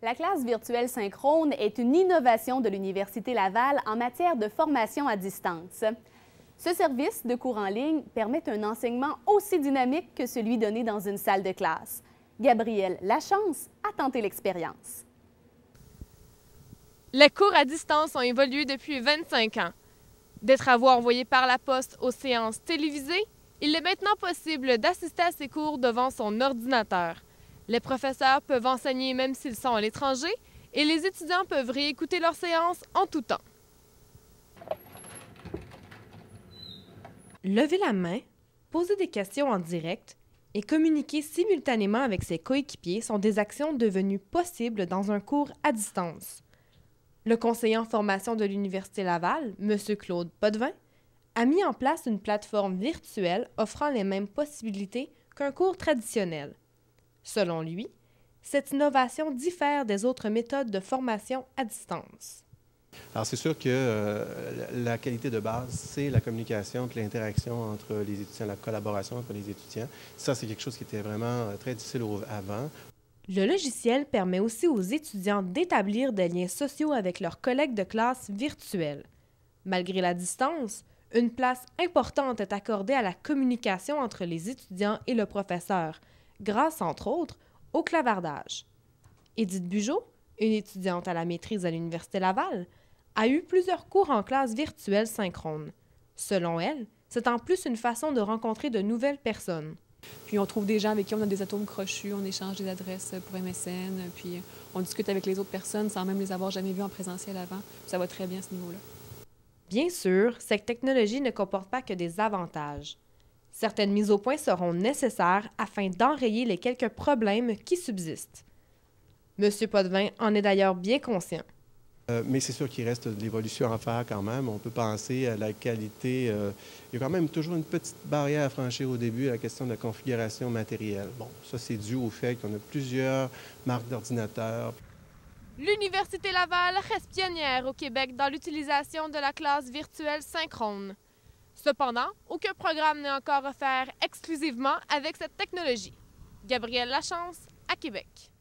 La classe virtuelle synchrone est une innovation de l'Université Laval en matière de formation à distance. Ce service de cours en ligne permet un enseignement aussi dynamique que celui donné dans une salle de classe. Gabrielle Lachance a tenté l'expérience. Les cours à distance ont évolué depuis 25 ans. Des travaux envoyés par la poste aux séances télévisées, il est maintenant possible d'assister à ces cours devant son ordinateur. Les professeurs peuvent enseigner même s'ils sont à l'étranger et les étudiants peuvent réécouter leurs séances en tout temps. Lever la main, poser des questions en direct et communiquer simultanément avec ses coéquipiers sont des actions devenues possibles dans un cours à distance. Le conseiller en formation de l'Université Laval, M. Claude Potvin, a mis en place une plateforme virtuelle offrant les mêmes possibilités qu'un cours traditionnel. Selon lui, cette innovation diffère des autres méthodes de formation à distance. Alors, c'est sûr que la qualité de base, c'est la communication, l'interaction entre les étudiants, la collaboration entre les étudiants. Ça, c'est quelque chose qui était vraiment très difficile avant. Le logiciel permet aussi aux étudiants d'établir des liens sociaux avec leurs collègues de classe virtuels. Malgré la distance, une place importante est accordée à la communication entre les étudiants et le professeur, grâce, entre autres, au clavardage. Édith Bugeaud, une étudiante à la maîtrise à l'Université Laval, a eu plusieurs cours en classe virtuelle synchrone. Selon elle, c'est en plus une façon de rencontrer de nouvelles personnes. Puis on trouve des gens avec qui on a des atomes crochus, on échange des adresses pour MSN, puis on discute avec les autres personnes sans même les avoir jamais vues en présentiel avant. Ça va très bien à ce niveau-là. Bien sûr, cette technologie ne comporte pas que des avantages. Certaines mises au point seront nécessaires afin d'enrayer les quelques problèmes qui subsistent. M. Potvin en est d'ailleurs bien conscient. Mais c'est sûr qu'il reste de l'évolution à faire quand même. On peut penser à la qualité. Il y a quand même toujours une petite barrière à franchir au début, à la question de la configuration matérielle. Bon, ça, c'est dû au fait qu'on a plusieurs marques d'ordinateurs. L'Université Laval reste pionnière au Québec dans l'utilisation de la classe virtuelle synchrone. Cependant, aucun programme n'est encore offert exclusivement avec cette technologie. Gabrielle Lachance, à Québec.